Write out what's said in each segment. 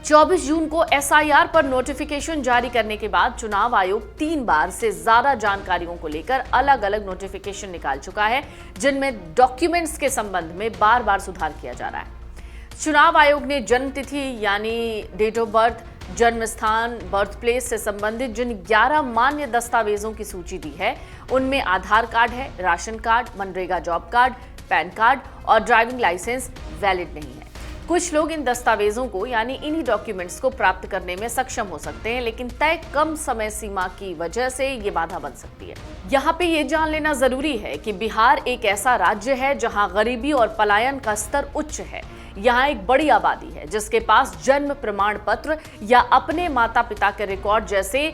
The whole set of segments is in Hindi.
24 जून को एसआईआर पर नोटिफिकेशन जारी करने के बाद चुनाव आयोग 3 बार से ज्यादा जानकारियों को लेकर अलग अलग नोटिफिकेशन निकाल चुका है, जिनमें डॉक्यूमेंट्स के संबंध में बार बार सुधार किया जा रहा है। चुनाव आयोग ने जन्म तिथि यानी डेट ऑफ बर्थ, जन्म स्थान, बर्थ प्लेस से संबंधित जिन 11 मान्य दस्तावेजों की सूची दी है, उनमें आधार कार्ड है, ration card, MNREGA job card, pan card और ड्राइविंग लाइसेंस वैलिड नहीं है। कुछ लोग इन दस्तावेजों को यानी इन्हीं डॉक्यूमेंट्स को प्राप्त करने में सक्षम हो सकते हैं, लेकिन तय कम समय सीमा की वजह से ये बाधा बन सकती है। यहाँ पे ये जान लेना जरूरी है कि बिहार एक ऐसा राज्य है जहाँ गरीबी और पलायन का स्तर उच्च है। यहाँ एक बड़ी आबादी है जिसके पास जन्म प्रमाण पत्र या अपने माता पिता के रिकॉर्ड जैसे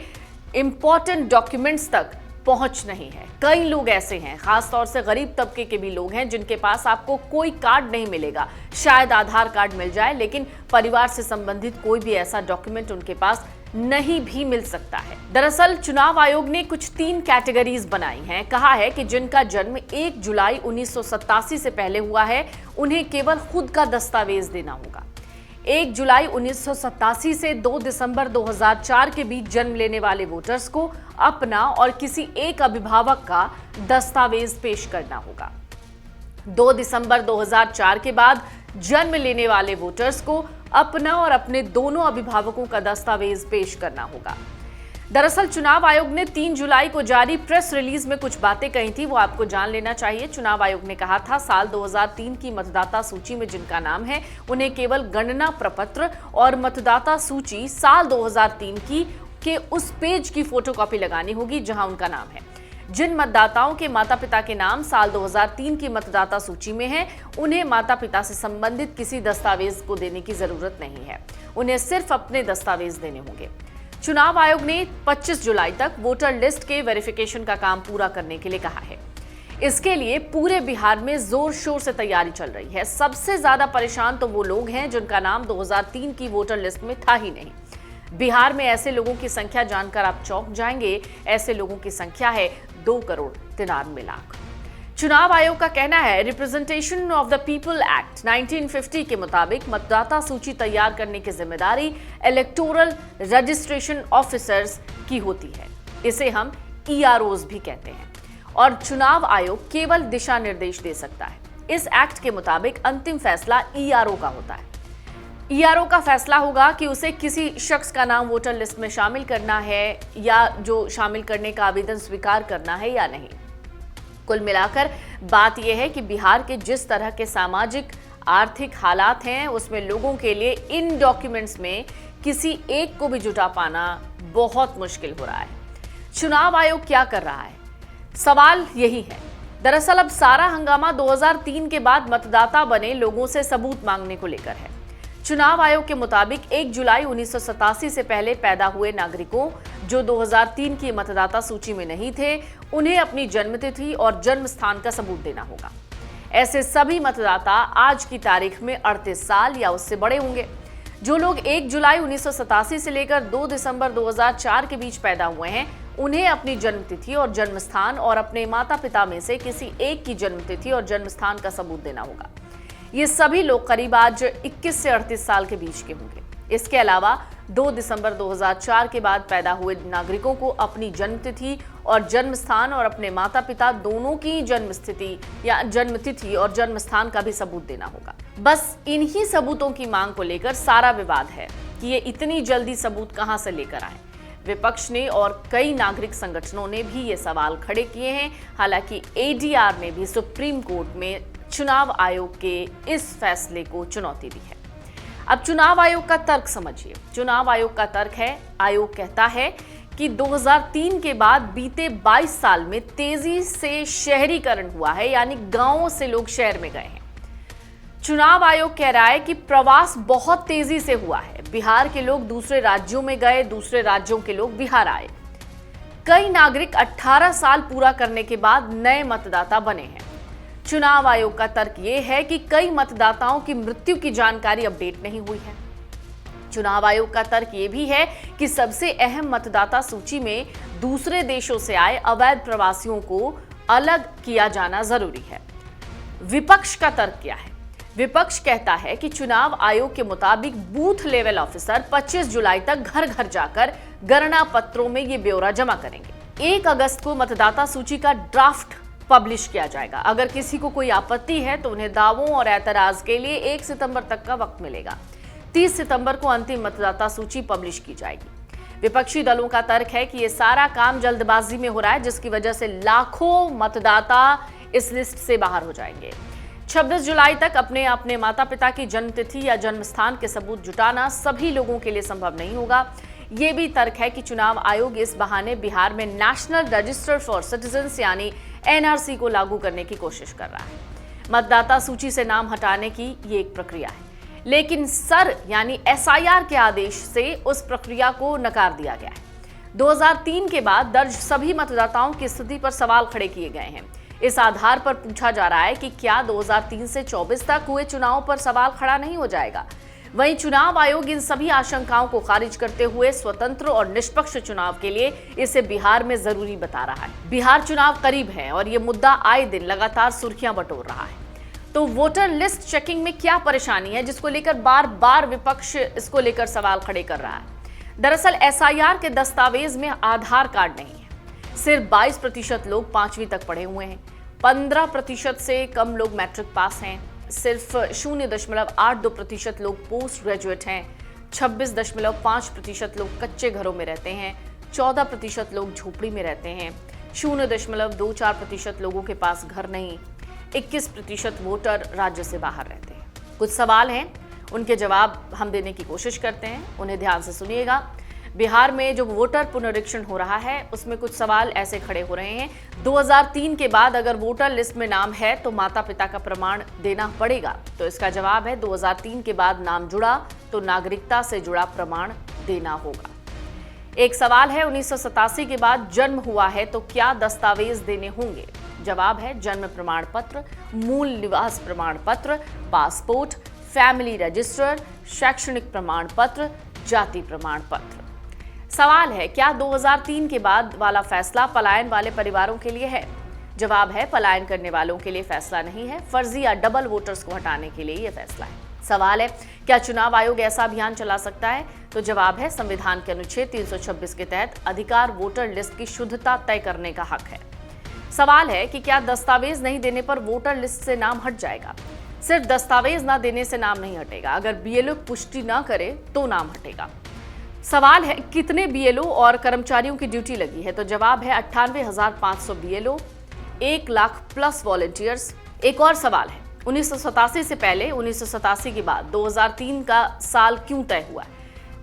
इंपॉर्टेंट डॉक्यूमेंट्स तक पहुंच नहीं है। कई लोग ऐसे हैं, खासतौर से गरीब तबके के भी लोग हैं, जिनके पास आपको कोई कार्ड नहीं मिलेगा। शायद आधार कार्ड मिल जाए, लेकिन परिवार से संबंधित कोई भी ऐसा डॉक्यूमेंट उनके पास नहीं भी मिल सकता है। दरअसल चुनाव आयोग ने कुछ 3 कैटेगरीज बनाई हैं। कहा है कि जिनका जन्म 1 जुलाई 1987 से पहले हुआ है, उन्हें केवल खुद का दस्तावेज देना होगा। 1 जुलाई 1987 से 2 दिसंबर 2004 के बीच जन्म लेने वाले वोटर्स को अपना और किसी एक अभिभावक का दस्तावेज पेश करना होगा। 2 दिसंबर 2004 के बाद जन्म लेने वाले वोटर्स को अपना और अपने दोनों अभिभावकों का दस्तावेज पेश करना होगा। दरअसल चुनाव आयोग ने 3 जुलाई को जारी प्रेस रिलीज में कुछ बातें कही थी, वो आपको जान लेना चाहिए। चुनाव आयोग ने कहा था, साल 2003 की मतदाता सूची में जिनका नाम है, उन्हें केवल गणना प्रपत्र और मतदाता सूची साल 2003 की के उस पेज की फोटोकॉपी लगानी होगी जहां उनका नाम है। जिन मतदाताओं के माता पिता के नाम साल 2003 की मतदाता सूची में है, उन्हें माता पिता से संबंधित किसी दस्तावेज को देने की जरूरत नहीं है। उन्हें सिर्फ अपने दस्तावेज देने होंगे। चुनाव आयोग ने 25 जुलाई तक वोटर लिस्ट के वेरिफिकेशन का काम पूरा करने के लिए कहा है। इसके लिए पूरे बिहार में जोर शोर से तैयारी चल रही है। सबसे ज्यादा परेशान तो वो लोग हैं जिनका नाम 2003 की वोटर लिस्ट में था ही नहीं। बिहार में ऐसे लोगों की संख्या जानकर आप चौंक जाएंगे। ऐसे लोगों की संख्या है 2,93,00,000। चुनाव आयोग का कहना है, representation of the people act 1950 के मुताबिक मतदाता सूची तैयार करने की जिम्मेदारी इलेक्टोरल रजिस्ट्रेशन ऑफिसर्स की होती है। इसे हम EROs भी कहते हैं, और चुनाव आयोग केवल दिशा निर्देश दे सकता है। इस एक्ट के मुताबिक अंतिम फैसला ERO का होता है। ERO का फैसला होगा कि उसे किसी शख्स का नाम वोटर लिस्ट में शामिल करना है या जो शामिल करने का आवेदन स्वीकार करना है या नहीं। कुल मिलाकर बात यह है कि बिहार के जिस तरह के सामाजिक आर्थिक हालात हैं, उसमें लोगों के लिए इन डॉक्यूमेंट्स में किसी एक को भी जुटा पाना बहुत मुश्किल हो रहा है। चुनाव आयोग क्या कर रहा है? सवाल यही है। दरअसल अब सारा हंगामा 2003 के बाद मतदाता बने लोगों से सबूत मांगने को लेकर है। चुनाव आयोग के मुताबिक 1 जुलाई 1987 से पहले पैदा हुए नागरिकों जो 2003 की मतदाता सूची में नहीं थे, उन्हें अपनी जन्मतिथि और जन्म स्थान का सबूत देना होगा। ऐसे सभी मतदाता आज की तारीख में 38 साल या उससे बड़े होंगे। जो लोग 1 जुलाई 1987 से लेकर 2 दिसंबर 2004 के बीच पैदा हुए हैं, उन्हें अपनी जन्मतिथि और जन्म स्थान और अपने माता पिता में से किसी एक की जन्मतिथि और जन्म स्थान का सबूत देना होगा। ये सभी लोग करीब आज 21 से 38 साल के बीच के होंगे। इसके अलावा 2 दिसंबर 2004 के बाद पैदा हुए नागरिकों को अपनी जन्मतिथि और जन्म स्थान और अपने माता पिता दोनों की जन्मस्थिति या जन्मतिथि और जन्म स्थान का भी सबूत देना होगा। बस इन्हीं सबूतों की मांग को लेकर सारा विवाद है कि ये इतनी जल्दी सबूत कहां से लेकर आए। विपक्ष ने और कई नागरिक संगठनों ने भी ये सवाल खड़े किए हैं। हालांकि ADR ने भी सुप्रीम कोर्ट में चुनाव आयोग के इस फैसले को चुनौती दी है। अब चुनाव आयोग का तर्क समझिए। चुनाव आयोग का तर्क है, आयोग कहता है कि 2003 के बाद बीते 22 साल में तेजी से शहरीकरण हुआ है, यानी गांवों से लोग शहर में गए हैं। चुनाव आयोग कह रहा है कि प्रवास बहुत तेजी से हुआ है। बिहार के लोग दूसरे राज्यों में गए, दूसरे राज्यों के लोग बिहार आए। कई नागरिक 18 साल पूरा करने के बाद नए मतदाता बने हैं। चुनाव आयोग का तर्क यह है कि कई मतदाताओं की मृत्यु की जानकारी अपडेट नहीं हुई है। चुनाव आयोग का तर्क यह भी है कि सबसे अहम मतदाता सूची में दूसरे देशों से आए अवैध प्रवासियों को अलग किया जाना जरूरी है। विपक्ष का तर्क क्या है? विपक्ष कहता है कि चुनाव आयोग के मुताबिक बूथ लेवल ऑफिसर 25 जुलाई तक घर घर जाकर गणना पत्रों में ये ब्यौरा जमा करेंगे। 1 अगस्त को मतदाता सूची का ड्राफ्ट पब्लिश किया जाएगा। अगर किसी को कोई आपत्ति है तो उन्हें दावों और एतराज के लिए 1 सितंबर तक का वक्त मिलेगा। 30 सितंबर को अंतिम मतदाता सूची पब्लिश की जाएगी। विपक्षी दलों का तर्क है कि ये सारा काम जल्दबाजी में हो रहा है, जिसकी वजह से लाखों मतदाता इस लिस्ट से बाहर हो जाएंगे। 26 जुलाई तक अपने अपने माता पिता की जन्मतिथि या जन्म स्थान के सबूत जुटाना सभी लोगों के लिए संभव नहीं होगा। ये भी तर्क है कि चुनाव आयोग इस बहाने बिहार में नेशनल रजिस्टर फॉर सिटीजन्स यानी एनआरसी को लागू करने की कोशिश कर रहा है। मतदाता सूची से नाम हटाने की ये एक प्रक्रिया है, लेकिन सर यानी एसआईआर के आदेश से उस प्रक्रिया को नकार दिया गया है। 2003 के बाद दर्ज सभी मतदाताओं की स्थिति पर सवाल खड़े किए गए हैं। इस आधार पर पूछा जा रहा है कि क्या 2003 से 24 तक हुए चुनाव पर सवाल खड़ा नहीं हो जाएगा। वहीं चुनाव आयोग इन सभी आशंकाओं को खारिज करते हुए स्वतंत्र और निष्पक्ष चुनाव के लिए इसे बिहार में जरूरी बता रहा है। बिहार चुनाव करीब है और ये मुद्दा आए दिन लगातार सुर्खियां बटोर रहा है। तो वोटर लिस्ट चेकिंग में क्या परेशानी है जिसको लेकर बार बार विपक्ष इसको लेकर सवाल खड़े कर रहा है। दरअसल एसआईआर के दस्तावेज में आधार कार्ड नहीं है। सिर्फ 22% लोग 5वीं तक पढ़े हुए हैं, 15% से कम लोग मैट्रिक पास हैं, सिर्फ 0.82% लोग पोस्ट ग्रेजुएट हैं, 26.5% लोग कच्चे घरों में रहते हैं, 14% लोग झोपड़ी में रहते हैं, 0.24% लोगों के पास घर नहीं, 21% वोटर राज्य से बाहर रहते हैं। कुछ सवाल हैं, उनके जवाब हम देने की कोशिश करते हैं, उन्हें ध्यान से सुनिएगा। बिहार में जो वोटर पुनरीक्षण हो रहा है उसमें कुछ सवाल ऐसे खड़े हो रहे हैं। 2003 के बाद अगर वोटर लिस्ट में नाम है तो माता पिता का प्रमाण देना पड़ेगा। तो इसका जवाब है 2003 के बाद नाम जुड़ा तो नागरिकता से जुड़ा प्रमाण देना होगा। एक सवाल है 1987 के बाद जन्म हुआ है तो क्या दस्तावेज देने होंगे। जवाब है जन्म प्रमाण पत्र, मूल निवास प्रमाण पत्र, पासपोर्ट, फैमिली रजिस्टर, शैक्षणिक प्रमाण पत्र, जाति प्रमाण पत्र। सवाल है क्या 2003 के बाद वाला फैसला पलायन वाले परिवारों के लिए है। जवाब है पलायन करने वालों के लिए फैसला नहीं है, फर्जी या डबल वोटर्स को हटाने के लिए यह फैसला है। सवाल है क्या चुनाव आयोग ऐसा अभियान चला सकता है। तो जवाब है संविधान के अनुच्छेद 326 के तहत अधिकार वोटर लिस्ट की शुद्धता तय करने का हक है। सवाल है कि क्या दस्तावेज नहीं देने पर वोटर लिस्ट से नाम हट जाएगा। सिर्फ दस्तावेज ना देने से नाम नहीं हटेगा, अगर बीएलओ पुष्टि ना करे तो नाम हटेगा। सवाल है कितने बीएलओ और कर्मचारियों की ड्यूटी लगी है। तो जवाब है 98,500 बीएलओ, 1 लाख प्लस वॉलंटियर्स। एक और सवाल है 1987 से पहले, 1987 के बाद 2003 का साल क्यों तय हुआ है।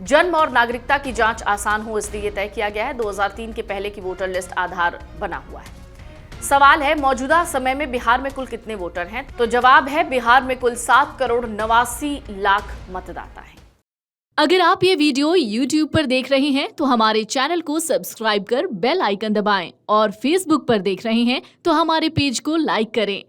जन्म और नागरिकता की जांच आसान हो इसलिए तय किया गया है। 2003 के पहले की वोटर लिस्ट आधार बना हुआ है। सवाल है मौजूदा समय में बिहार में कुल कितने वोटर हैं। तो जवाब है बिहार में कुल 7,89,00,000 मतदाता हैं। अगर आप ये वीडियो YouTube पर देख रहे हैं तो हमारे चैनल को सब्सक्राइब कर बेल आइकन दबाएं और Facebook पर देख रहे हैं तो हमारे पेज को लाइक करें।